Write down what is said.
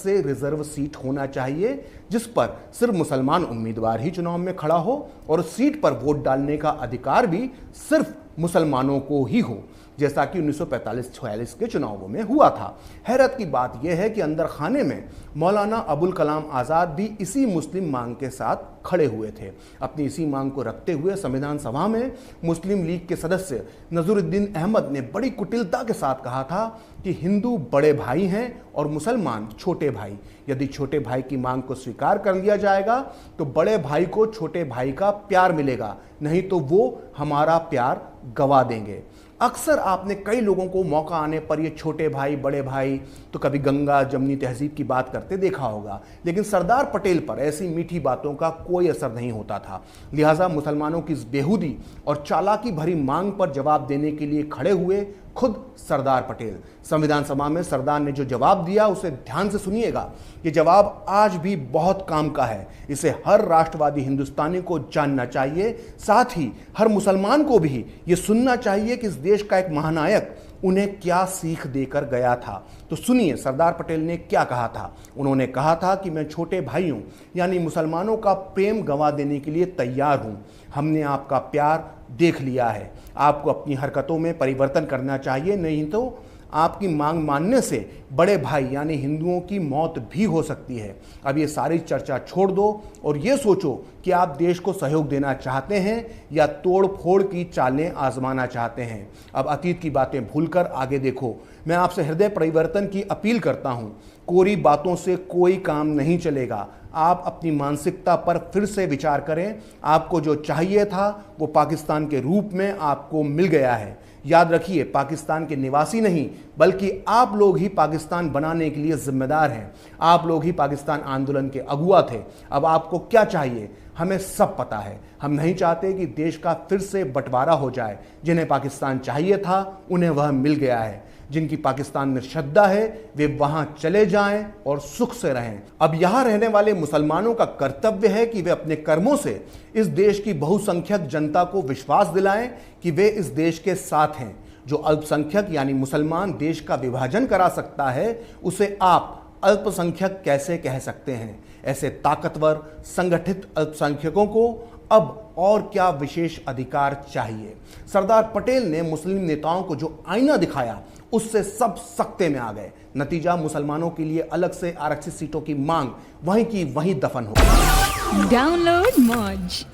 से reserve seat होना चाहिए जिस पर सिर्फ मुसलमान उम्मीदवार ही चुनाव में खड़ा हो और उस सीट पर वोट डालने का अधिकार भी सिर्फ मुसलमानों को ही हो, जैसा कि 1945-46 के चुनावों में हुआ था। हैरत की बात यह है कि अंदर खाने में मौलाना अबुल कलाम आज़ाद भी इसी मुस्लिम मांग के साथ खड़े हुए थे। अपनी इसी मांग को रखते हुए संविधान सभा में मुस्लिम लीग के सदस्य नजरुद्दीन अहमद ने बड़ी कुटिलता के साथ कहा था कि हिंदू बड़े भाई हैं और मुसलमान छोटे भाई। यदि छोटे भाई की मांग को स्वीकार कर लिया जाएगा तो बड़े भाई को छोटे भाई का प्यार मिलेगा, नहीं तो वो हमारा प्यार गवा देंगे। अक्सर आपने कई लोगों को मौका आने पर ये छोटे भाई बड़े भाई तो कभी गंगा जमनी तहजीब की बात करते देखा होगा, लेकिन सरदार पटेल पर ऐसी मीठी बातों का कोई असर नहीं होता था। लिहाजा मुसलमानों की इस बेहूदी और चालाकी भरी मांग पर जवाब देने के लिए खड़े हुए खुद सरदार पटेल। संविधान सभा में सरदार ने जो जवाब दिया उसे ध्यान से सुनिएगा। ये जवाब आज भी बहुत काम का है, इसे हर राष्ट्रवादी हिंदुस्तानी को जानना चाहिए। साथ ही हर मुसलमान को भी ये सुनना चाहिए कि इस देश का एक महानायक उन्हें क्या सीख देकर गया था। तो सुनिए सरदार पटेल ने क्या कहा था। उन्होंने कहा था कि मैं छोटे भाइयों यानी मुसलमानों का प्रेम गंवा देने के लिए तैयार हूं। हमने आपका प्यार देख लिया है, आपको अपनी हरकतों में परिवर्तन करना चाहिए, नहीं तो आपकी मांग मानने से बड़े भाई यानी हिंदुओं की मौत भी हो सकती है। अब ये सारी चर्चा छोड़ दो और ये सोचो कि आप देश को सहयोग देना चाहते हैं या तोड़ फोड़ की चालें आजमाना चाहते हैं। अब अतीत की बातें भूलकर आगे देखो। मैं आपसे हृदय परिवर्तन की अपील करता हूं। कोरी बातों से कोई काम नहीं चलेगा। आप अपनी मानसिकता पर फिर से विचार करें। आपको जो चाहिए था वो पाकिस्तान के रूप में आपको मिल गया है। याद रखिए, पाकिस्तान के निवासी नहीं बल्कि आप लोग ही पाकिस्तान बनाने के लिए जिम्मेदार हैं। आप लोग ही पाकिस्तान आंदोलन के अगुआ थे। अब आपको क्या चाहिए हमें सब पता है। हम नहीं चाहते कि देश का फिर से बंटवारा हो जाए। जिन्हें पाकिस्तान चाहिए था उन्हें वह मिल गया है। जिनकी पाकिस्तान में श्रद्धा है वे वहां चले जाएं और सुख से रहें। अब यहां रहने वाले मुसलमानों का कर्तव्य है कि वे अपने कर्मों से इस देश की बहुसंख्यक जनता को विश्वास दिलाएं कि वे इस देश के साथ हैं। जो अल्पसंख्यक यानी मुसलमान देश का विभाजन करा सकता है उसे आप अल्पसंख्यक कैसे कह सकते हैं। ऐसे ताकतवर संगठित अल्पसंख्यकों को अब और क्या विशेष अधिकार चाहिए। सरदार पटेल ने मुस्लिम नेताओं को जो आईना दिखाया उससे सब सख्ते में आ गए। नतीजा मुसलमानों के लिए अलग से आरक्षित सीटों की मांग वहीं की वहीं दफन हो गई। डाउनलोड मौज।